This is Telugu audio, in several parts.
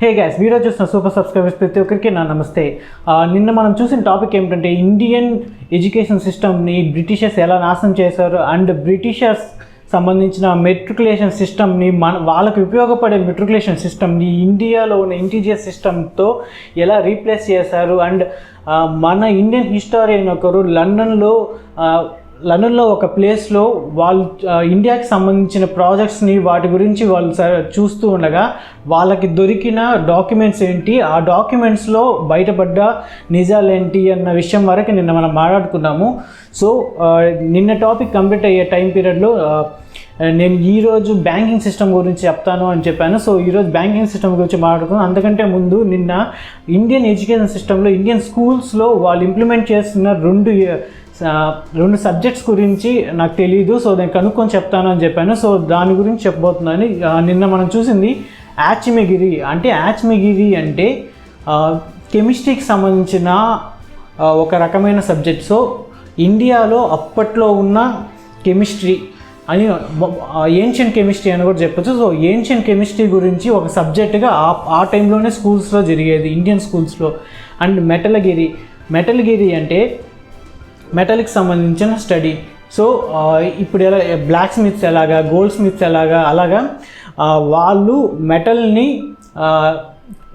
హే గైస్, వీడియో చూసిన సూపర్ సబ్స్క్రైబర్స్ ప్రతి ఒక్కరికి నా నమస్తే. నిన్న మనం చూసిన టాపిక్ ఏమిటంటే ఇండియన్ ఎడ్యుకేషన్ సిస్టమ్ని బ్రిటిషర్స్ ఎలా నాశనం చేశారు అండ్ బ్రిటిషర్స్ సంబంధించిన మెట్రికులేషన్ సిస్టమ్ని వాళ్ళకి ఉపయోగపడే మెట్రికులేషన్ సిస్టమ్ని ఇండియాలో ఉన్న ఇంటీజియర్ సిస్టమ్తో ఎలా రీప్లేస్ చేశారు. అండ్ మన ఇండియన్ హిస్టారియన్ ఒకరు లండన్లో ఒక ప్లేస్లో వాళ్ళు ఇండియాకి సంబంధించిన ప్రాజెక్ట్స్ని వాటి గురించి వాళ్ళు చూస్తూ ఉండగా వాళ్ళకి దొరికిన డాక్యుమెంట్స్ ఏంటి, ఆ డాక్యుమెంట్స్లో బయటపడ్డ నిజాలేంటి అన్న విషయం వరకు నిన్న మనం మాట్లాడుకున్నాము. సో నిన్న టాపిక్ కంప్లీట్ అయ్యే టైం పీరియడ్లో నేను ఈరోజు బ్యాంకింగ్ సిస్టమ్ గురించి చెప్తాను అని చెప్పాను. సో ఈరోజు బ్యాంకింగ్ సిస్టమ్ గురించి మాట్లాడుకున్నాను. అంతకంటే ముందు నిన్న ఇండియన్ ఎడ్యుకేషన్ సిస్టంలో ఇండియన్ స్కూల్స్లో వాళ్ళు ఇంప్లిమెంట్ చేస్తున్న రెండు సబ్జెక్ట్స్ గురించి నాకు తెలియదు. సో నేను కనుక్కొని చెప్తాను అని చెప్పాను. సో దాని గురించి చెప్పబోతున్నాను. నిన్న మనం చూసింది యాచ్మిగిరి అంటే కెమిస్ట్రీకి సంబంధించిన ఒక రకమైన సబ్జెక్ట్. సో ఇండియాలో అప్పట్లో ఉన్న కెమిస్ట్రీ అని ఏన్షియన్ కెమిస్ట్రీ అని కూడా చెప్పచ్చు. సో ఏన్షియన్ కెమిస్ట్రీ గురించి ఒక సబ్జెక్టుగా ఆ టైంలోనే స్కూల్స్లో జరిగేది ఇండియన్ స్కూల్స్లో. అండ్ మెటల్గిరి అంటే మెటల్కి సంబంధించిన స్టడీ. సో ఇప్పుడు ఎలా బ్లాక్ స్మిత్స్ ఎలాగా, గోల్డ్ స్మిత్స్ అలాగా వాళ్ళు మెటల్ని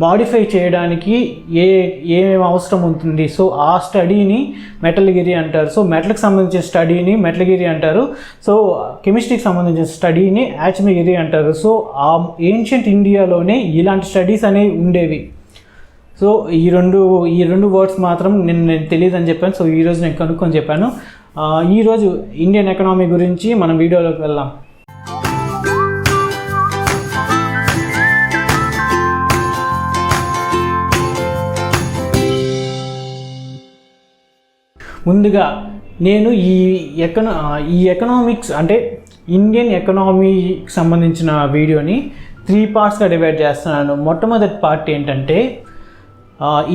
మాడిఫై చేయడానికి ఏమేమి అవసరం ఉంటుంది. సో ఆ స్టడీని మెటల్గిరి అంటారు. సో మెటల్కి సంబంధించిన స్టడీని మెటల్గిరి అంటారు. సో కెమిస్ట్రీకి సంబంధించిన స్టడీని యాచ్మిగిరి అంటారు. సో ఆ ఏన్షియంట్ ఇండియాలోనే ఇలాంటి స్టడీస్ అనేవి ఉండేవి. సో ఈ రెండు వర్డ్స్ మాత్రం నేను తెలియదు అని చెప్పాను. సో ఈరోజు నేను కనుక్కొని చెప్పాను. ఈరోజు ఇండియన్ ఎకనామీ గురించి మనం వీడియోలోకి వెళ్దాం. ముందుగా నేను ఈ ఎకనామిక్స్ అంటే ఇండియన్ ఎకనామీకి సంబంధించిన వీడియోని 3 పార్ట్స్గా డివైడ్ చేస్తున్నాను. మొట్టమొదటి పార్ట్ ఏంటంటే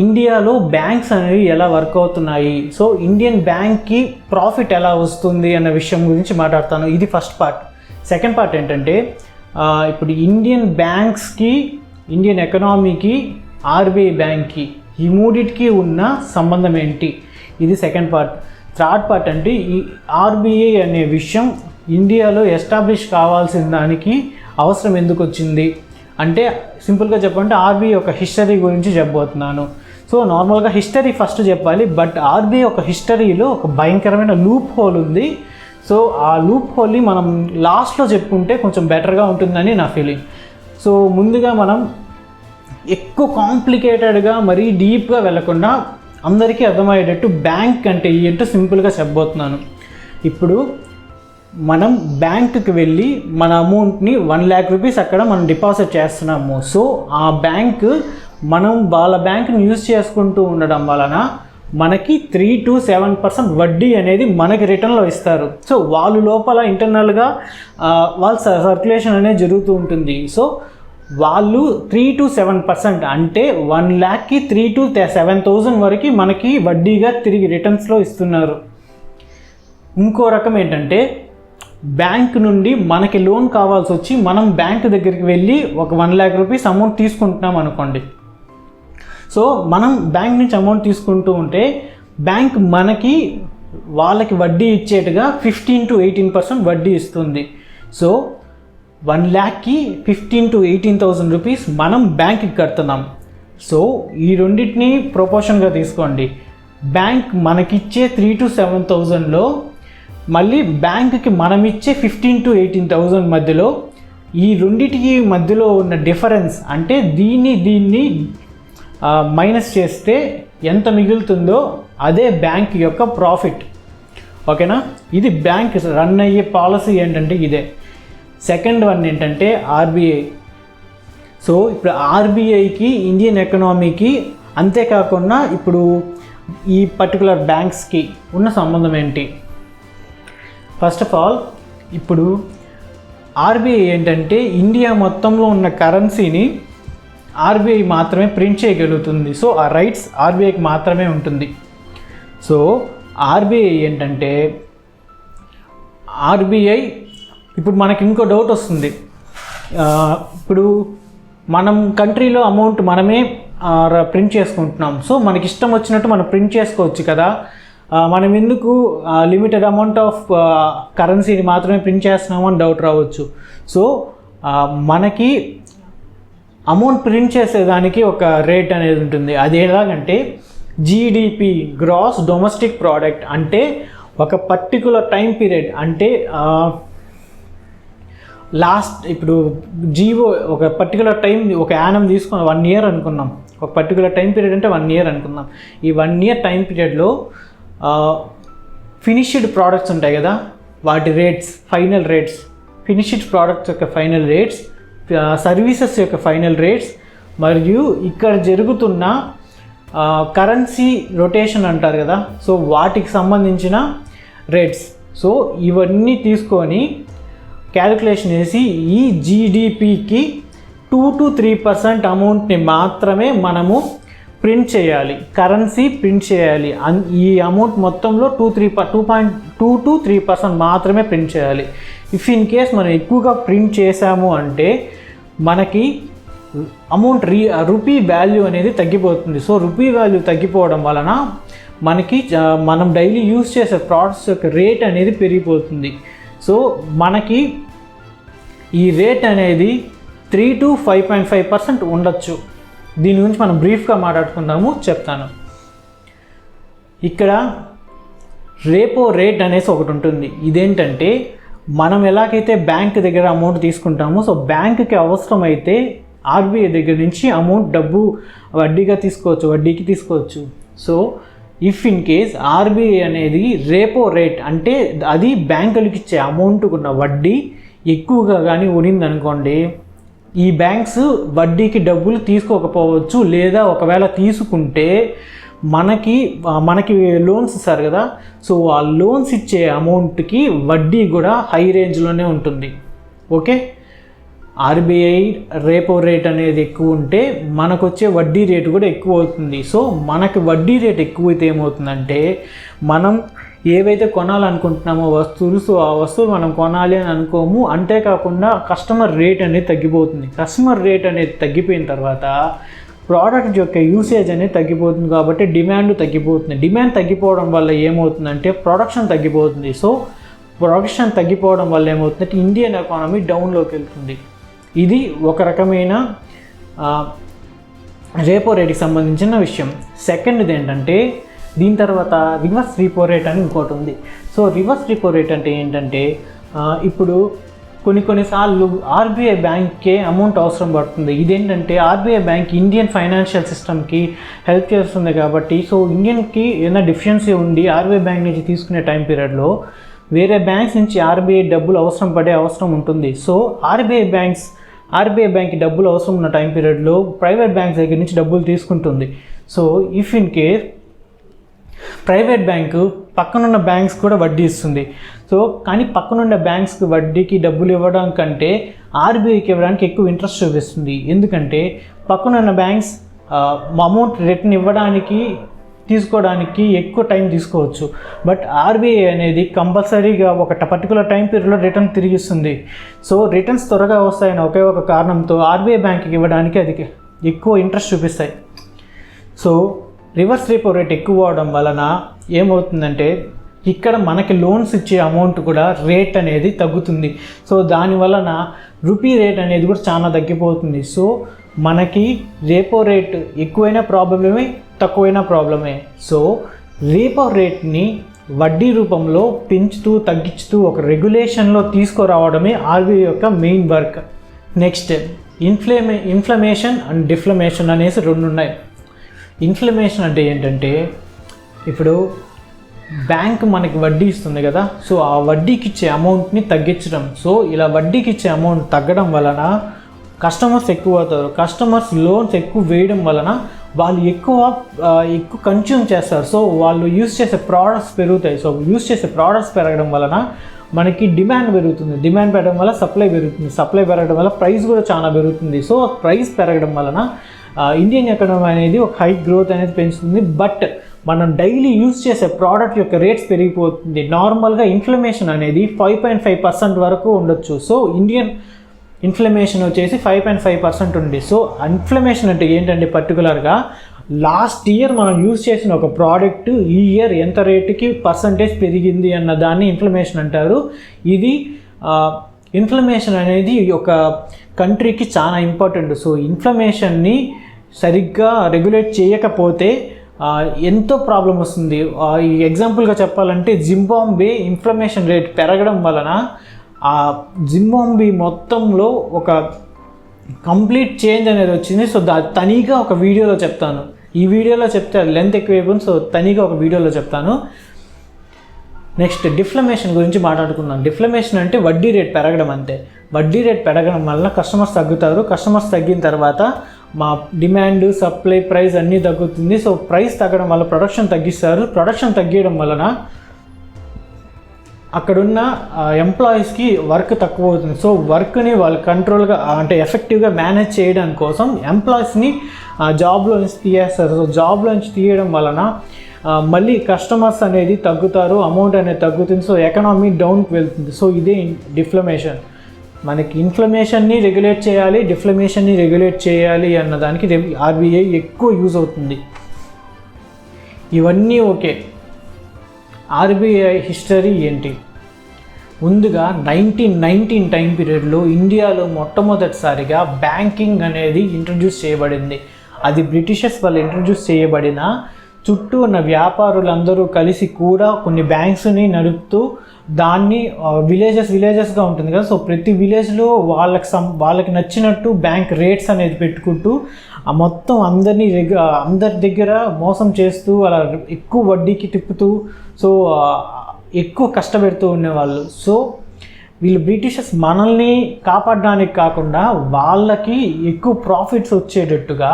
ఇండియాలో బ్యాంక్స్ అనేవి ఎలా వర్క్ అవుతున్నాయి, సో ఇండియన్ బ్యాంక్కి ప్రాఫిట్ ఎలా వస్తుంది అన్న విషయం గురించి మాట్లాడతాను. ఇది ఫస్ట్ పార్ట్. సెకండ్ పార్ట్ ఏంటంటే ఇప్పుడు ఇండియన్ బ్యాంక్స్కి, ఇండియన్ ఎకనామీకి, ఆర్బీఐ బ్యాంక్కి ఈ మూడిటికి ఉన్న సంబంధం ఏంటి, ఇది సెకండ్ పార్ట్. థర్డ్ పార్ట్ అంటే ఈ ఆర్బీఐ అనే విషయం ఇండియాలో ఎస్టాబ్లిష్ కావాల్సిన దానికి అవసరం ఎందుకు వచ్చింది అంటే సింపుల్గా చెప్పంటే ఆర్బీఐ ఒక హిస్టరీ గురించి చెప్పబోతున్నాను. సో నార్మల్గా హిస్టరీ ఫస్ట్ చెప్పాలి, బట్ ఆర్బీఐ ఒక హిస్టరీలో ఒక భయంకరమైన లూప్ హోల్ ఉంది. సో ఆ లూప్ హోల్ని మనం లాస్ట్లో చెప్పుకుంటే కొంచెం బెటర్గా ఉంటుందని నా ఫీలింగ్. సో ముందుగా మనం ఎక్కువ కాంప్లికేటెడ్గా మరీ డీప్గా వెళ్ళకుండా అందరికీ అర్థమయ్యేటట్టు బ్యాంక్ అంటే ఏంటో సింపుల్గా చెప్పబోతున్నాను. ఇప్పుడు మనం బ్యాంకుకి వెళ్ళి మన అమౌంట్ని 1 lakh రూపీస్ అక్కడ మనం డిపాజిట్ చేస్తున్నాము. సో ఆ బ్యాంక్ వాళ్ళ బ్యాంక్ని యూజ్ చేసుకుంటూ ఉండడం వలన మనకి 3 to 7% వడ్డీ అనేది మనకి రిటర్న్లో ఇస్తారు. సో వాళ్ళు లోపల ఇంటర్నల్గా వాళ్ళ సర్క్యులేషన్ అనేది జరుగుతూ ఉంటుంది. సో వాళ్ళు 3 to 7% అంటే 1 lakhకి 3 to 7,000 వరకు మనకి వడ్డీగా తిరిగి రిటర్న్స్లో ఇస్తున్నారు. ఇంకో రకం ఏంటంటే బ్యాంక్ నుండి మనకి లోన్ కావాల్సి వచ్చి మనం బ్యాంక్ దగ్గరికి వెళ్ళి ఒక 1 lakh రూపీస్ అమౌంట్ తీసుకుంటున్నాం అనుకోండి. సో మనం బ్యాంక్ నుంచి అమౌంట్ తీసుకుంటూ ఉంటే బ్యాంక్ వాళ్ళకి వడ్డీ ఇచ్చేట్టుగా 15 to 18% వడ్డీ ఇస్తుంది. సో 1 lakhకి 15 to 18,000 రూపీస్ మనం బ్యాంక్కి కడుతున్నాం. సో ఈ రెండింటిని ప్రొపోర్షన్గా తీసుకోండి. బ్యాంక్ మనకిచ్చే 3 to 7,000లో మళ్ళీ బ్యాంకుకి మనం ఇచ్చే 15 to 18,000 మధ్యలో ఈ రెండింటికి మధ్యలో ఉన్న డిఫరెన్స్ అంటే దీన్ని మైనస్ చేస్తే ఎంత మిగులుతుందో అదే బ్యాంక్ యొక్క ప్రాఫిట్. ఓకేనా? ఇది బ్యాంక్ రన్ అయ్యే పాలసీ ఏంటంటే ఇదే. సెకండ్ వన్ ఏంటంటే ఆర్బీఐ. సో ఇప్పుడు ఆర్బీఐకి ఇండియన్ ఎకనామీకి అంతేకాకుండా ఇప్పుడు ఈ పర్టికులర్ బ్యాంక్స్కి ఉన్న సంబంధం ఏంటి? ఫస్ట్ ఆఫ్ ఆల్ ఇప్పుడు ఆర్బీఐ ఏంటంటే ఇండియా మొత్తంలో ఉన్న కరెన్సీని ఆర్బీఐ మాత్రమే ప్రింట్ చేయగలుగుతుంది. సో ఆ రైట్స్ ఆర్బీఐకి మాత్రమే ఉంటుంది. సో ఆర్బీఐ ఏంటంటే ఇప్పుడు మనకి ఇంకో డౌట్ వస్తుంది. ఇప్పుడు మనం కంట్రీలో అమౌంట్ మనమే ప్రింట్ చేసుకుంటున్నాం. సో మనకి ఇష్టం వచ్చినట్టు మనం ప్రింట్ చేసుకోవచ్చు కదా. మనం ఎందుకు లిమిటెడ్ అమౌంట్ ఆఫ్ కరెన్సీని మాత్రమే ప్రింట్ చేస్తున్నాము అని డౌట్ రావచ్చు. సో మనకి అమౌంట్ ప్రింట్ చేసేదానికి ఒక రేట్ అనేది ఉంటుంది. అది ఎలాగంటే జీడిపి, గ్రాస్ డొమెస్టిక్ ప్రోడక్ట్. అంటే ఒక పర్టికులర్ టైం పీరియడ్, అంటే ఇప్పుడు జీవో ఒక పర్టికులర్ టైం, ఒక యానం తీసుకుని 1 year అనుకున్నాం. ఒక పర్టికులర్ టైం పీరియడ్ అంటే 1 year అనుకుందాం. ఈ 1 year టైం పీరియడ్లో ఫినిష్డ్ ప్రోడక్ట్స్ ఉంటాయి కదా, వాటి rates, final rates, finished products యొక్క ఫైనల్ రేట్స్, సర్వీసెస్ యొక్క ఫైనల్ రేట్స్, మరియు ఇక్కడ జరుగుతున్న కరెన్సీ రొటేషన్ అంటారు కదా, సో వాటికి సంబంధించిన రేట్స్. సో ఇవన్నీ తీసుకొని క్యాలిక్యులేషన్ చేసి ఈ జీడిపికి 2 to 3% అమౌంట్ని మాత్రమే మనము ప్రింట్ చేయాలి, కరెన్సీ ప్రింట్ చేయాలి. ఈ అమౌంట్ మొత్తంలో 2.2 to 3% మాత్రమే ప్రింట్ చేయాలి. ఇఫ్ ఇన్ కేస్ మనం ఎక్కువగా ప్రింట్ చేసాము అంటే మనకి అమౌంట్ రూపీ వాల్యూ అనేది తగ్గిపోతుంది. సో రూపీ వాల్యూ తగ్గిపోవడం వలన మనకి మనం డైలీ యూజ్ చేసే ప్రోడక్ట్స్ యొక్క రేట్ అనేది పెరిగిపోతుంది. సో మనకి ఈ రేట్ అనేది 3 to 5.5% ఉండొచ్చు. దీని గురించి మనం బ్రీఫ్గా మాట్లాడుకుందాము, చెప్తాను. ఇక్కడ రేపో రేట్ అనేసి ఒకటి ఉంటుంది. ఇదేంటంటే మనం ఎలాగైతే బ్యాంక్ దగ్గర అమౌంట్ తీసుకుంటామో, సో బ్యాంకుకి అవసరమైతే ఆర్బీఐ దగ్గర నుంచి అమౌంట్ డబ్బు వడ్డీకి తీసుకోవచ్చు. So if in case RBI అనేది రేపో రేట్, అంటే అది బ్యాంకులకి ఇచ్చే అమౌంట్కు ఉన్న వడ్డీ ఎక్కువగా కానీ ఉన్నిందనుకోండి, ఈ బ్యాంక్స్ వడ్డీకి డబ్బులు తీసుకోకపోవచ్చు. లేదా ఒకవేళ తీసుకుంటే మనకి లోన్స్ ఇస్తారు కదా, సో ఆ లోన్స్ ఇచ్చే అమౌంట్కి వడ్డీ కూడా హై రేంజ్లోనే ఉంటుంది. ఓకే, ఆర్బీఐ రేపో రేట్ అనేది ఎక్కువ ఉంటే మనకు వచ్చే వడ్డీ రేటు కూడా ఎక్కువ అవుతుంది. సో మనకి వడ్డీ రేట్ ఎక్కువైతే ఏమవుతుందంటే మనం ఏవైతే కొనాలనుకుంటున్నామో వస్తువులు, సో ఆ వస్తువులు మనం కొనాలి అని అనుకోము. అంతేకాకుండా కస్టమర్ రేట్ అనేది తగ్గిపోతుంది. కస్టమర్ రేట్ అనేది తగ్గిపోయిన తర్వాత ప్రోడక్ట్ యొక్క యూసేజ్ అనేది తగ్గిపోతుంది. కాబట్టి డిమాండ్ తగ్గిపోతుంది. డిమాండ్ తగ్గిపోవడం వల్ల ఏమవుతుందంటే ప్రొడక్షన్ తగ్గిపోతుంది. సో ప్రొడక్షన్ తగ్గిపోవడం వల్ల ఏమవుతుందంటే ఇండియన్ ఎకానమీ డౌన్లోకి వెళ్తుంది. ఇది ఒక రకమైన రేపో రేట్కి సంబంధించిన విషయం. సెకండ్ది ఏంటంటే దీని తర్వాత రివర్స్ రిపో రేట్ అని ఇంకోటి ఉంది. సో రివర్స్ రిపో రేట్ అంటే ఏంటంటే ఇప్పుడు కొన్నిసార్లు ఆర్బీఐ బ్యాంక్కే అమౌంట్ అవసరం పడుతుంది. ఇదేంటంటే ఆర్బీఐ బ్యాంక్ ఇండియన్ ఫైనాన్షియల్ సిస్టమ్కి హెల్ప్ చేస్తుంది కాబట్టి, సో ఇండియన్కి ఏదైనా డిఫిషియన్సీ ఉండి ఆర్బీఐ బ్యాంక్ నుంచి తీసుకునే టైం పీరియడ్లో వేరే బ్యాంక్స్ నుంచి ఆర్బీఐ డబ్బులు అవసరం ఉంటుంది. సో ఆర్బీఐ బ్యాంక్కి డబ్బులు అవసరం ఉన్న టైం పీరియడ్లో ప్రైవేట్ బ్యాంక్స్ దగ్గర నుంచి డబ్బులు తీసుకుంటుంది. So if in case private bank పక్కనున్న బ్యాంక్స్ కూడా వడ్డీ ఇస్తుంది. సో కానీ పక్కనున్న బ్యాంక్స్కి వడ్డీకి డబ్బులు ఇవ్వడం కంటే ఆర్బీఐకి ఇవ్వడానికి ఎక్కువ ఇంట్రెస్ట్ చూపిస్తుంది. ఎందుకంటే పక్కనున్న బ్యాంక్స్ అమౌంట్ రిటర్న్ తీసుకోవడానికి ఎక్కువ టైం తీసుకోవచ్చు. బట్ ఆర్బీఐ అనేది కంపల్సరీగా ఒక పర్టికులర్ టైం పీరియడ్లో రిటర్న్ తిరిగిస్తుంది. సో రిటర్న్స్ త్వరగా వస్తాయని ఒకే ఒక కారణంతో ఆర్బీఐ బ్యాంక్కి ఇవ్వడానికి అది ఎక్కువ ఇంట్రెస్ట్ చూపిస్తాయి. సో రివర్స్ రిపో రేట్ ఎక్కువ అవడం వలన ఏమవుతుందంటే ఇక్కడ మనకి లోన్స్ ఇచ్చే అమౌంట్ కూడా రేట్ అనేది తగ్గుతుంది. సో దాని వలన రూపీ రేట్ అనేది కూడా చాలా తగ్గిపోతుంది. సో మనకి రేపో రేట్ ఎక్కువైనా ప్రాబ్లమే, తక్కువైనా ప్రాబ్లమే. సో రేపో రేట్ని వడ్డీ రూపంలో పెంచుతూ తగ్గించుతూ ఒక రెగ్యులేషన్లో తీసుకురావడమే ఆర్బీఐ యొక్క main work. Next inflation and deflation అనేసి 2 ఉన్నాయి. ఇన్ఫ్లమేషన్ అంటే ఏంటంటే ఇప్పుడు బ్యాంక్ మనకి వడ్డీ ఇస్తుంది కదా, సో ఆ వడ్డీకి ఇచ్చే అమౌంట్ని తగ్గించడం. సో ఇలా వడ్డీకి ఇచ్చే అమౌంట్ తగ్గడం వలన కస్టమర్స్ ఎక్కువ అవుతారు. కస్టమర్స్ లోన్స్ ఎక్కువ వేయడం వలన వాళ్ళు ఎక్కువ కన్జ్యూమ్ చేస్తారు. సో వాళ్ళు యూజ్ చేసే ప్రోడక్ట్స్ పెరుగుతాయి. సో యూజ్ చేసే ప్రోడక్ట్స్ పెరగడం వలన మనకి డిమాండ్ పెరుగుతుంది. డిమాండ్ పెరగడం వల్ల సప్లై పెరుగుతుంది. సప్లై పెరగడం వల్ల ప్రైస్ కూడా చాలా పెరుగుతుంది. సో ప్రైస్ పెరగడం వలన ఇండియన్ ఎకానమీ అనేది ఒక హై గ్రోత్ అనేది పెంచుతుంది. బట్ మనం డైలీ యూజ్ చేసే ప్రోడక్ట్ యొక్క రేట్స్ పెరిగిపోతుంది. నార్మల్గా ఇన్ఫ్లమేషన్ అనేది 5.5% వరకు ఉండొచ్చు. సో ఇన్ఫ్లమేషన్ వచ్చేసి 5.5% ఉంది. సో ఇన్ఫ్లమేషన్ అంటే ఏంటంటే పర్టికులర్గా లాస్ట్ ఇయర్ మనం యూజ్ చేసిన ఒక ప్రోడక్ట్ ఈ ఇయర్ ఎంత రేటుకి పర్సంటేజ్ పెరిగింది అన్న దాన్ని ఇన్ఫ్లమేషన్ అంటారు. ఇది ఇన్ఫ్లమేషన్ అనేది ఒక కంట్రీకి చాలా ఇంపార్టెంట్. సో ఇన్ఫ్లమేషన్ని సరిగ్గా రెగ్యులేట్ చేయకపోతే ఎంతో ప్రాబ్లం వస్తుంది. ఈ ఎగ్జాంపుల్గా చెప్పాలంటే జింబాబ్వే ఇన్ఫ్లమేషన్ రేట్ పెరగడం వలన ఆ జింబాబ్వే మొత్తంలో ఒక కంప్లీట్ చేంజ్ అనేది వచ్చింది. సో తనీగా ఒక వీడియోలో చెప్తాను. ఈ వీడియోలో చెప్తే అది లెంత్ ఎక్కువైపోయింది. సో తనీగా ఒక వీడియోలో చెప్తాను. నెక్స్ట్ డిఫ్లమేషన్ గురించి మాట్లాడుకుందాం. డిఫ్లమేషన్ అంటే వడ్డీ రేట్ పెరగడం అంతే. వడ్డీ రేట్ పెరగడం వలన కస్టమర్స్ తగ్గుతారు. కస్టమర్స్ తగ్గిన తర్వాత మా డిమాండ్, సప్లై, ప్రైస్ అన్నీ తగ్గుతుంది. సో ప్రైస్ తగ్గడం వల్ల ప్రొడక్షన్ తగ్గిస్తారు. ప్రొడక్షన్ తగ్గడం వలన అక్కడున్న ఎంప్లాయీస్కి వర్క్ తక్కువ అవుతుంది. సో వర్క్ని వాళ్ళు కంట్రోల్గా అంటే ఎఫెక్టివ్గా మేనేజ్ చేయడం కోసం ఎంప్లాయీస్ని జాబ్లో నుంచి తీయేస్తారు. సో జాబ్లో నుంచి తీయడం వలన మళ్ళీ కస్టమర్స్ అనేది తగ్గుతారు, అమౌంట్ అనేది తగ్గుతుంది. సో ఎకనామీ డౌన్కి వెళ్తుంది. సో ఇదే డిఫ్లమేషన్. మనకి ఇన్ఫ్లమేషన్ని రెగ్యులేట్ చేయాలి, డిఫ్లమేషన్ని రెగ్యులేట్ చేయాలి అన్నదానికి ఆర్బీఐ ఎక్కువ యూజ్ అవుతుంది. ఇవన్నీ ఓకే. ఆర్బీఐ హిస్టరీ ఏంటి? ముందుగా 1919 టైం పీరియడ్లో ఇండియాలో మొట్టమొదటిసారిగా బ్యాంకింగ్ అనేది ఇంట్రడ్యూస్ చేయబడింది. అది బ్రిటిషర్స్ వల్ల ఇంట్రడ్యూస్ చేయబడిన చుట్టూ ఉన్న వ్యాపారులందరూ కలిసి కూడా కొన్ని బ్యాంక్స్ని నడుపుతూ దాన్ని విలేజెస్గా ఉంటుంది కదా. సో ప్రతి విలేజ్లో వాళ్ళకి నచ్చినట్టు బ్యాంక్ రేట్స్ అనేది పెట్టుకుంటూ మొత్తం అందరి దగ్గర మోసం చేస్తూ అలా ఎక్కువ వడ్డీకి తిప్పుతూ సో ఎక్కువ కష్టపెడుతూ ఉండేవాళ్ళు. సో వీళ్ళు బ్రిటిషర్స్ మనల్ని కాపాడడానికి కాకుండా వాళ్ళకి ఎక్కువ ప్రాఫిట్స్ వచ్చేటట్టుగా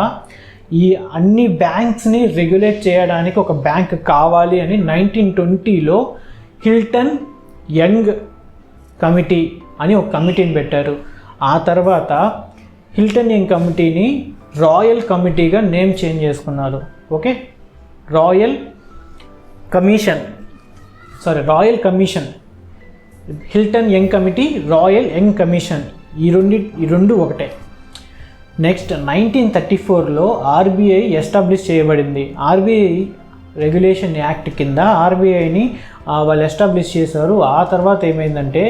ఈ అన్ని బ్యాంక్స్ని రెగ్యులేట్ చేయడానికి ఒక బ్యాంక్ కావాలి అని 1920లో హిల్టన్ యంగ్ కమిటీ అని ఒక కమిటీని పెట్టారు. ఆ తర్వాత హిల్టన్ యంగ్ కమిటీని రాయల్ కమిటీగా నేమ్ చేంజ్ చేసుకున్నారు. Okay, royal commission, Hilton Young committee, royal young commission, ఈ రెండు ఒకటే. నెక్స్ట్ 1934లో ఆర్బీఐ ఎస్టాబ్లిష్ చేయబడింది. ఆర్బీఐ రెగ్యులేషన్ యాక్ట్ కింద ఆర్బీఐని వాళ్ళు ఎస్టాబ్లిష్ చేశారు. ఆ తర్వాత ఏమైందంటే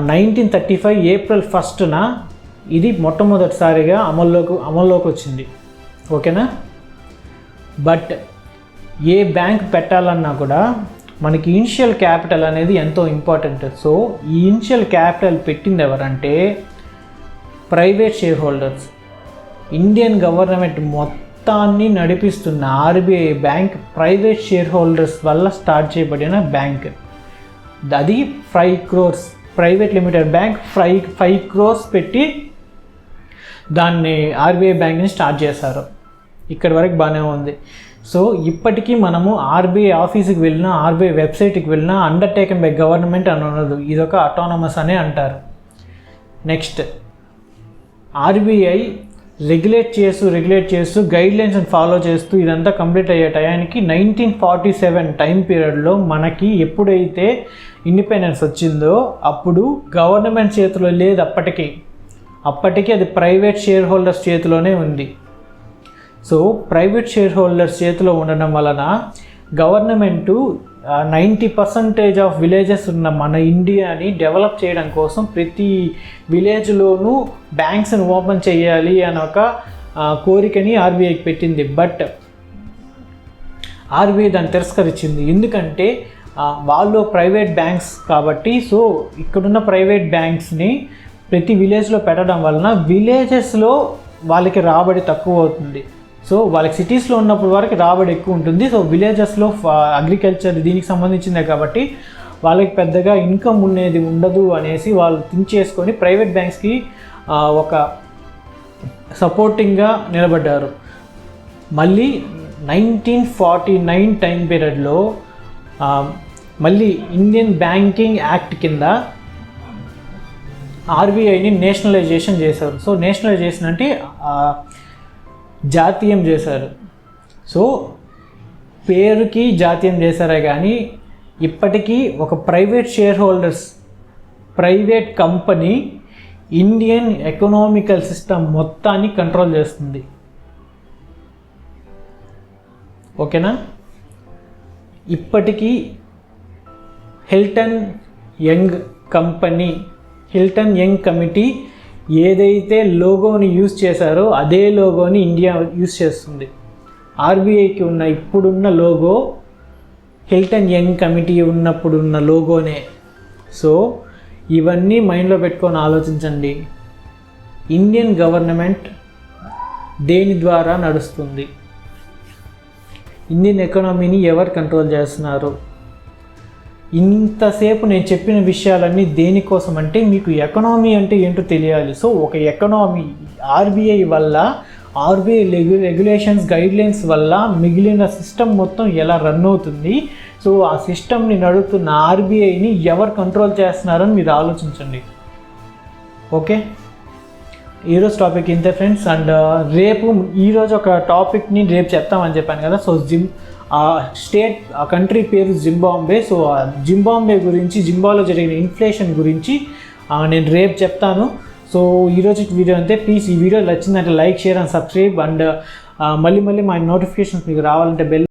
1935 ఏప్రిల్ 1న ఇది మొట్టమొదటిసారిగా అమల్లోకి వచ్చింది. ఓకేనా? బట్ ఏ బ్యాంక్ పెట్టాలన్నా కూడా మనకి ఇనిషియల్ క్యాపిటల్ అనేది ఎంతో ఇంపార్టెంట్. సో ఈ ఇనిషియల్ క్యాపిటల్ పెట్టింది ఎవరంటే private share holders. Indian government మొత్తాన్ని నడిపిస్తున్న RBI bank private share holders వల్ల స్టార్ట్ చేయబడిన బ్యాంక్. అది 5 crores private limited bank 5 crores పెట్టి దాన్ని ఆర్బీఐ బ్యాంక్ని స్టార్ట్ చేశారు. ఇక్కడి వరకు బాగానే ఉంది. సో ఇప్పటికీ మనము ఆర్బీఐ ఆఫీస్కి వెళ్ళినా, ఆర్బీఐ వెబ్సైట్కి వెళ్ళినా అండర్టేకెన్ బై గవర్నమెంట్ అని ఉన్నది. ఇదొక అటానమస్ అనే అంటారు. నెక్స్ట్ ఆర్బీఐ రెగ్యులేట్ చేస్తూ గైడ్లైన్స్ని ఫాలో చేస్తూ ఇదంతా కంప్లీట్ అయ్యే టయానికి 1947 టైం పీరియడ్లో మనకి ఎప్పుడైతే ఇండిపెండెన్స్ వచ్చిందో అప్పుడు గవర్నమెంట్ చేతిలో లేదు. అప్పటికి అది ప్రైవేట్ షేర్ హోల్డర్స్ చేతిలోనే ఉంది. సో ప్రైవేట్ షేర్ హోల్డర్స్ చేతిలో ఉండడం వలన గవర్నమెంటు 90% ఆఫ్ విలేజెస్ ఉన్న మన ఇండియాని డెవలప్ చేయడం కోసం ప్రతి విలేజ్లోనూ బ్యాంక్స్ని ఓపెన్ చేయాలి అని ఒక కోరికని ఆర్బీఐకి పెట్టింది. బట్ ఆర్బీఐ దాన్ని తిరస్కరించింది. ఎందుకంటే వాళ్ళు ప్రైవేట్ బ్యాంక్స్ కాబట్టి. సో ఇక్కడున్న ప్రైవేట్ బ్యాంక్స్ని ప్రతి విలేజ్లో పెట్టడం వలన విలేజెస్లో వాళ్ళకి రాబడి తక్కువ అవుతుంది. సో వాళ్ళకి సిటీస్లో ఉన్నప్పుడు వరకు రాబడి ఎక్కువ ఉంటుంది. సో విలేజెస్లో అగ్రికల్చర్ దీనికి సంబంధించిందే కాబట్టి వాళ్ళకి పెద్దగా ఇన్కమ్ ఉండదు అనేసి వాళ్ళు థింక్ చేసుకొని ప్రైవేట్ బ్యాంక్స్కి ఒక సపోర్టింగ్గా నిలబడ్డారు. మళ్ళీ 1949 టైం పీరియడ్లో మళ్ళీ ఇండియన్ బ్యాంకింగ్ యాక్ట్ కింద ఆర్బీఐని నేషనలైజేషన్ చేశారు. సో నేషనలైజేషన్ అంటే జాతీయం చేశారు. సో పేరుకి జాతీయం చేశారే కానీ ఇప్పటికీ ఒక private share holders, private company Indian economical system మొత్తాన్ని కంట్రోల్ చేస్తుంది. ఓకేనా? ఇప్పటికీ హిల్టన్ యంగ్ కమిటీ ఏదైతే లోగోని యూజ్ చేశారో అదే లోగోని ఇండియా యూజ్ చేస్తుంది. ఆర్బీఐకి ఉన్న ఇప్పుడున్న లోగో హిల్టన్ యంగ్ కమిటీ ఉన్నప్పుడున్న లోగోనే. సో ఇవన్నీ మైండ్లో పెట్టుకొని ఆలోచించండి. ఇండియన్ గవర్నమెంట్ దేని ద్వారా నడుస్తుంది? ఇండియన్ ఎకానమీని ఎవరు కంట్రోల్ చేస్తున్నారు? ఇంతసేపు నేను చెప్పిన విషయాలన్నీ దేనికోసం అంటే మీకు ఎకనామీ అంటే ఏంటో తెలియాలి. సో ఒక ఎకనామీ ఆర్బీఐ రెగ్యులేషన్స్ గైడ్లైన్స్ వల్ల మిగిలిన సిస్టమ్ మొత్తం ఎలా రన్ అవుతుంది, సో ఆ సిస్టమ్ని నడుపుతున్న ఆర్బీఐని ఎవరు కంట్రోల్ చేస్తున్నారని మీరు ఆలోచించండి. ఓకే, ఈరోజు టాపిక్ ఇంతే ఫ్రెండ్స్. అండ్ ఈరోజు ఒక టాపిక్ని రేపు చెప్తామని చెప్పాను కదా. సో ఆ కంట్రీ పేరు జింబాబ్వే. సో ఆ జింబాబ్వే గురించి, జింబాబ్వేలో జరిగిన ఇన్ఫ్లేషన్ గురించి నేను రేపు చెప్తాను. సో ఈరోజు వీడియో అంతే. ప్లీజ్ ఈ వీడియో నచ్చిందంటే like, share and subscribe. And మళ్ళీ మా నోటిఫికేషన్స్ మీకు రావాలంటే బెల్